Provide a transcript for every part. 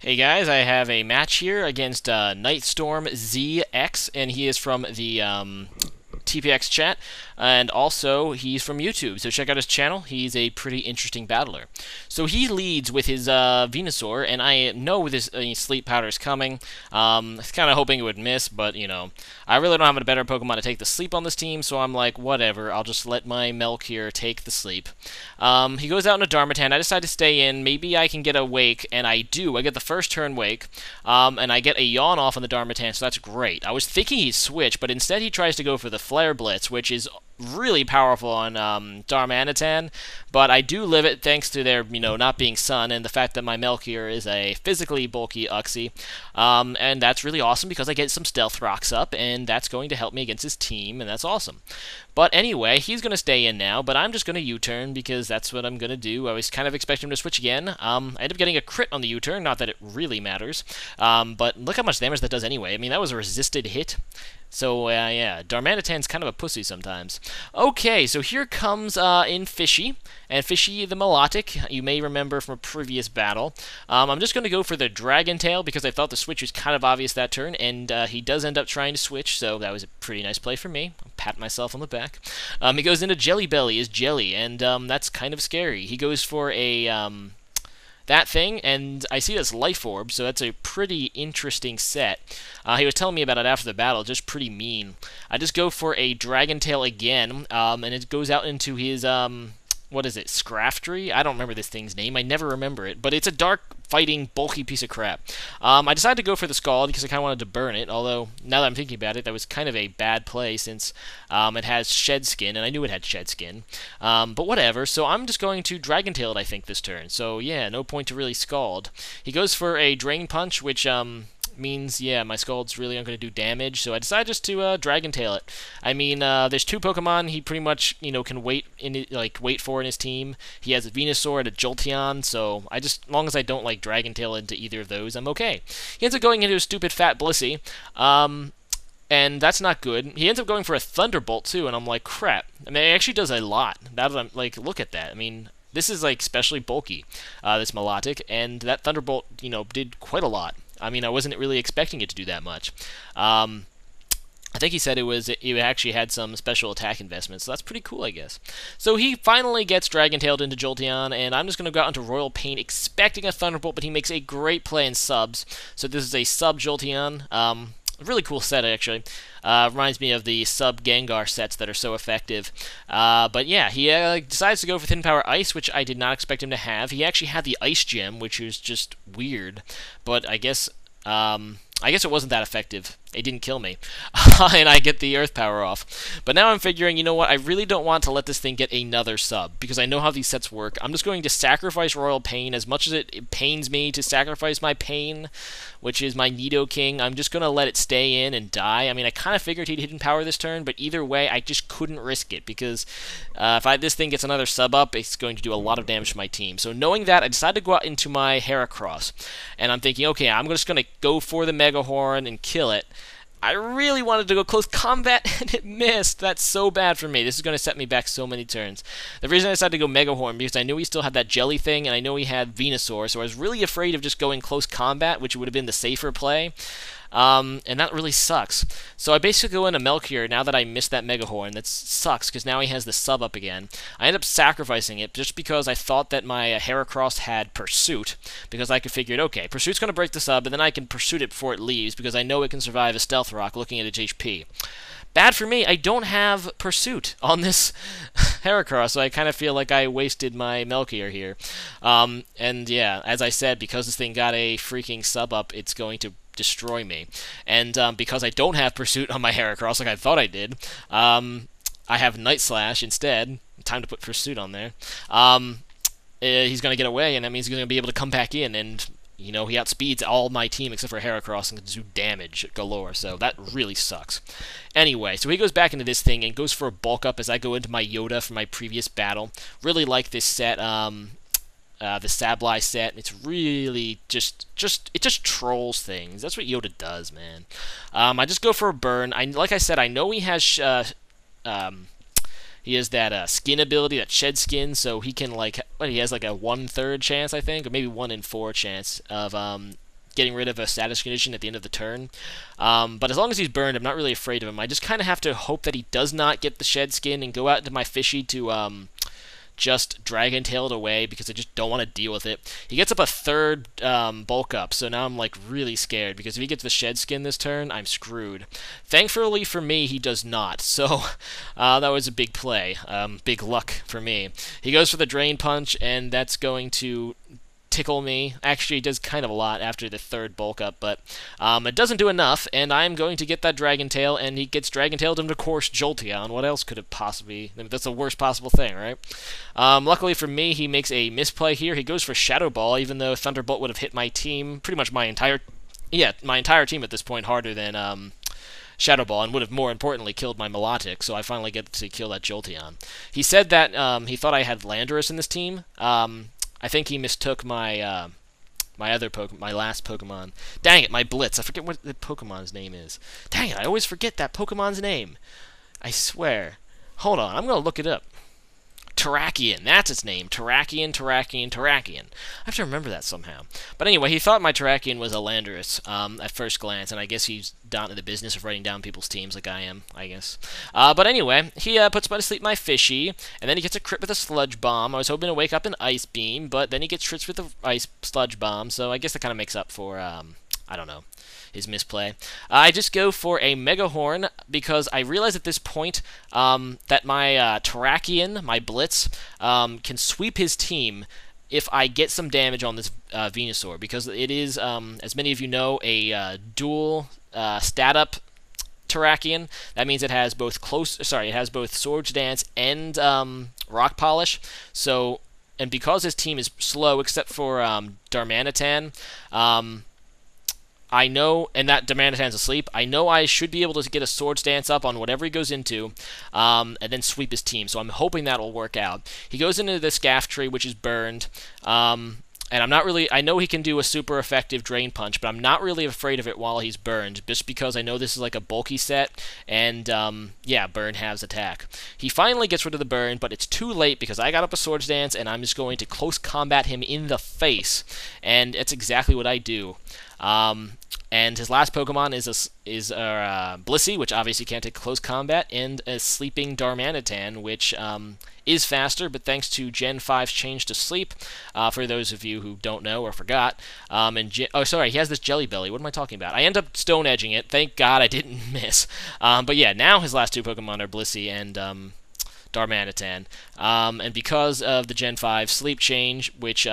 Hey guys, I have a match here against NightstormZX, and he is from the TPX chat, and also he's from YouTube, so check out his channel. He's a pretty interesting battler. So he leads with his Venusaur, and I know this sleep powder is coming. I was kind of hoping it would miss, but you know, I really don't have a better Pokemon to take the sleep on this team, so I'm like, whatever, I'll just let my Milk here take the sleep. He goes out in a Darmanitan. I decide to stay in. Maybe I can get a Wake, and I do. I get the first turn Wake, and I get a Yawn off on the Darmanitan, so that's great. I was thinking he'd switch, but instead he tries to go for the Flare Blitz, which is really powerful on Darmanitan, but I do live it thanks to their, not being Sun and the fact that my Melkier is a physically bulky Uxie, and that's really awesome because I get some Stealth Rocks up, and that's going to help me against his team, and that's awesome. But anyway, he's going to stay in now, but I'm just going to U-turn because that's what I'm going to do. I was kind of expecting him to switch again. I ended up getting a crit on the U-turn, not that it really matters, but look how much damage that does anyway. I mean, that was a resisted hit. So, yeah, Darmanitan's kind of a pussy sometimes. Okay, so here comes in Fishy, and Fishy the Melodic, you may remember from a previous battle. I'm just going to go for the Dragon Tail because I thought the switch was kind of obvious that turn, and he does end up trying to switch, so that was a pretty nice play for me. I'll pat myself on the back. He goes into Jelly Belly as Jelly, and that's kind of scary. He goes for a that thing, and I see that's Life Orb, so that's a pretty interesting set. He was telling me about it after the battle, just pretty mean. I just go for a Dragon Tail again, and it goes out into his, what is it, Scrafty? I don't remember this thing's name, I never remember it, but it's a dark fighting, bulky piece of crap. I decided to go for the Scald because I kind of wanted to burn it, although, now that I'm thinking about it, that was kind of a bad play since it has Shed Skin, and I knew it had Shed Skin. But whatever, so I'm just going to Dragon Tail it, I think, this turn. So, yeah, no point to really Scald. He goes for a Drain Punch, which, means, yeah, my Scald's really aren't going to do damage, so I decided just to Dragon Tail it. I mean, there's two Pokemon he pretty much, can wait wait for in his team. He has a Venusaur and a Jolteon, so as long as I don't Dragon Tail into either of those, I'm okay. He ends up going into a stupid Fat Blissey, and that's not good. He ends up going for a Thunderbolt too, and I'm like, crap. I mean, it actually does a lot. Now that I'm look at that. I mean, this is especially bulky, this Melodic, and that Thunderbolt, did quite a lot. I mean, I wasn't really expecting it to do that much. I think he said it actually had some special attack investments, so that's pretty cool, I guess. So he finally gets Dragon-tailed into Jolteon, and I'm just going to go out into Royal Pain expecting a Thunderbolt, but he makes a great play in subs. So this is a sub Jolteon. Really cool set, actually. Reminds me of the sub Gengar sets that are so effective. But yeah, he decides to go for Thin Power Ice, which I did not expect him to have. He actually had the Ice Gem, which was just weird. But I guess it wasn't that effective. It didn't kill me. And I get the Earth Power off. But now I'm figuring, you know what, I really don't want to let this thing get another sub, because I know how these sets work. I'm just going to sacrifice Royal Pain. As much as it pains me to sacrifice my Pain, which is my Nidoking, I'm just going to let it stay in and die. I mean, I kind of figured he'd hidden power this turn, but either way, I just couldn't risk it, because if this thing gets another sub up, it's going to do a lot of damage to my team. So knowing that, I decided to go out into my Heracross, and I'm thinking, okay, I'm just going to go for the Mega Horn and kill it. I really wanted to go close combat, and it missed. That's so bad for me. This is going to set me back so many turns. The reason I decided to go Mega Horn, because I knew he still had that Jelly thing, and I know he had Venusaur, so I was really afraid of just going close combat, which would have been the safer play. And that really sucks. So I basically go into Melkier now that I missed that Mega Horn. That sucks, because now he has the sub up again. I end up sacrificing it just because I thought that my Heracross had Pursuit, because I could figure, okay, Pursuit's going to break the sub, and then I can Pursuit it before it leaves, because I know it can survive a Stealth Rock looking at its HP. Bad for me, I don't have Pursuit on this Heracross, so I kind of feel like I wasted my Melkier here. And yeah, as I said, because this thing got a freaking sub up, it's going to destroy me. And because I don't have Pursuit on my Heracross like I thought I did, I have Night Slash instead. Time to put Pursuit on there. He's going to get away, and that means he's going to be able to come back in, and he outspeeds all my team except for Heracross and can do damage galore, so that really sucks. Anyway, so he goes back into this thing and goes for a bulk up as I go into my Yoda from my previous battle. Really like this set. The Sableye set. It's really it just trolls things. That's what Yoda does, man. I just go for a burn. Like I said, I know he has that skin ability, that Shed Skin, so he can he has a 1/3 chance, I think, or maybe 1 in 4 chance of getting rid of a status condition at the end of the turn. But as long as he's burned, I'm not really afraid of him. I just kind of have to hope that he does not get the shed skin and go out into my fishy to just Dragon Tail it away, because I just don't want to deal with it. He gets up a third bulk up, so now I'm like really scared, because if he gets the shed skin this turn, I'm screwed. Thankfully for me, he does not, so that was a big play. Big luck for me. He goes for the Drain Punch, and that's going to tickle me. Actually, it does kind of a lot after the third bulk up, but it doesn't do enough, and I'm going to get that Dragon Tail, and he gets Dragon Tailed him to course Jolteon. What else could it possibly... I mean, that's the worst possible thing, right? Luckily for me, he makes a misplay here. He goes for Shadow Ball, even though Thunderbolt would have hit my team, pretty much my entire team at this point, harder than Shadow Ball, and would have more importantly killed my Milotic, so I finally get to kill that Jolteon. He said that he thought I had Landorus in this team. I think he mistook my my last Pokemon. Dang it, my Blitz. I forget what the Pokemon's name is. Dang it, I always forget that Pokemon's name. I swear. Hold on, I'm gonna look it up. Terrakion, that's its name. Terrakion. I have to remember that somehow. But anyway, he thought my Terrakion was a Landorus at first glance, and I guess he's down to the business of writing down people's teams like I am, I guess. But anyway, he puts to sleep my Fishy, and then he gets a crit with a Sludge Bomb. I was hoping to wake up an Ice Beam, but then he gets crits with the Ice Sludge Bomb, so I guess that kind of makes up for, I don't know, his misplay. I just go for a Mega Horn because I realize at this point that my Terrakion, my Blitz, can sweep his team if I get some damage on this Venusaur, because it is, as many of you know, a dual stat up Terrakion. That means it has both Swords Dance and Rock Polish. So, and because his team is slow except for Darmanitan, I know, and that Darmanitan's asleep, I know I should be able to get a Swords Dance up on whatever he goes into, and then sweep his team, so I'm hoping that'll work out. He goes into the Scaftree, which is burned, and I'm not really, I know he can do a super effective Drain Punch, but I'm not really afraid of it while he's burned, just because I know this is like a bulky set, and yeah, burn halves attack. He finally gets rid of the burn, but it's too late because I got up a Swords Dance, and I'm just going to close combat him in the face, and it's exactly what I do. And his last Pokemon is Blissey, which obviously can't take close combat, and a sleeping Darmanitan, which is faster, but thanks to Gen 5's change to sleep, for those of you who don't know or forgot, oh, sorry, he has this Jelly Belly. What am I talking about? I end up Stone Edging it. Thank God I didn't miss. But yeah, now his last two Pokemon are Blissey and Darmanitan. And because of the Gen 5 sleep change, which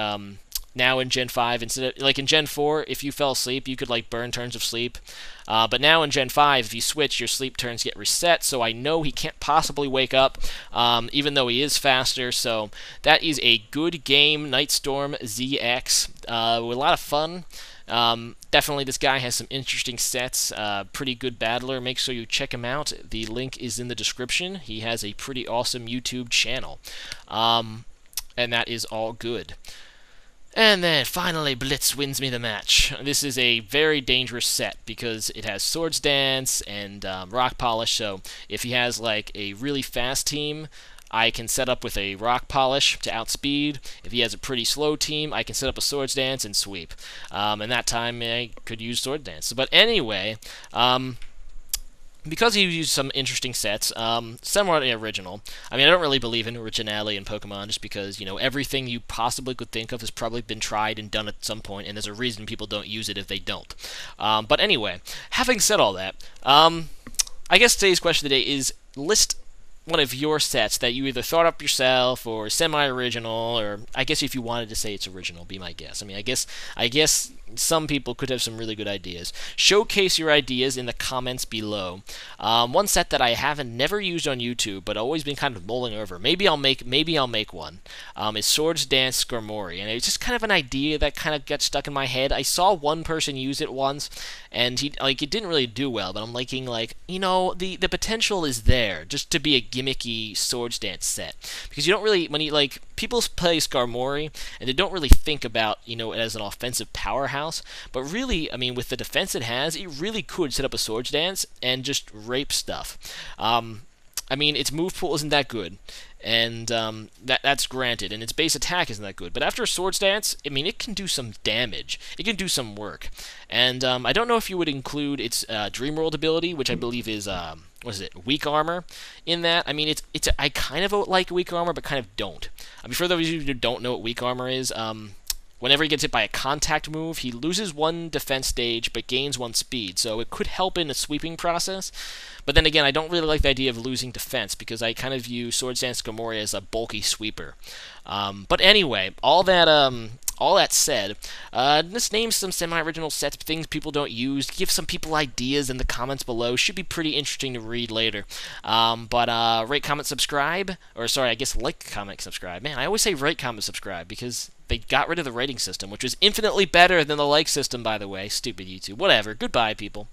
now in Gen 5, instead of, like in Gen 4, if you fell asleep, you could like burn turns of sleep. But now in Gen 5, if you switch, your sleep turns get reset, so I know he can't possibly wake up, even though he is faster. So that is a good game, NightstormZX, with a lot of fun. Definitely this guy has some interesting sets, pretty good battler. Make sure you check him out. The link is in the description. He has a pretty awesome YouTube channel. And that is all good. And then, finally, Blitz wins me the match. This is a very dangerous set, because it has Swords Dance and Rock Polish, so if he has, like, a really fast team, I can set up with a Rock Polish to outspeed. If he has a pretty slow team, I can set up a Swords Dance and sweep. And that time, I could use Swords Dance. But anyway, because he used some interesting sets, somewhat original. I mean, I don't really believe in originality in Pokemon, just because, you know, everything you possibly could think of has probably been tried and done at some point, and there's a reason people don't use it if they don't. But anyway, having said all that, I guess today's question of the day is, list one of your sets that you either thought up yourself or semi-original, or I guess if you wanted to say it's original, be my guess. I mean, I guess some people could have some really good ideas. Showcase your ideas in the comments below. One set that I haven't never used on YouTube, but always been kind of mulling over. Maybe I'll make one. Is Swords Dance Skarmory, and it's just kind of an idea that kind of got stuck in my head. I saw one person use it once, and it didn't really do well. But I'm liking, like, you know, the potential is there just to be a gimmicky Swords Dance set, because you don't really, when you, like, people play Skarmory and they don't really think about, you know, it as an offensive powerhouse, but really, I mean, with the defense it has, it really could set up a Swords Dance and just rape stuff. I mean, its move pool isn't that good, and that's granted, and its base attack isn't that good. But after a Swords Dance, I mean, it can do some damage. It can do some work. And I don't know if you would include its Dream World ability, which I believe is what is it, Weak Armor, in that. I mean, I kind of like Weak Armor, but kind of don't. I mean, for those of you who don't know what Weak Armor is, whenever he gets hit by a contact move, he loses 1 defense stage but gains 1 speed, so it could help in the sweeping process. But then again, I don't really like the idea of losing defense, because I kind of view Swords Dance Gamora as a bulky sweeper. But anyway, all that said, let's name some semi-original sets, things people don't use, give some people ideas in the comments below. Should be pretty interesting to read later. Rate, comment, subscribe, or sorry, I guess like, comment, subscribe. Man, I always say rate, comment, subscribe, because they got rid of the rating system, which was infinitely better than the like system, by the way. Stupid YouTube. Whatever. Goodbye, people.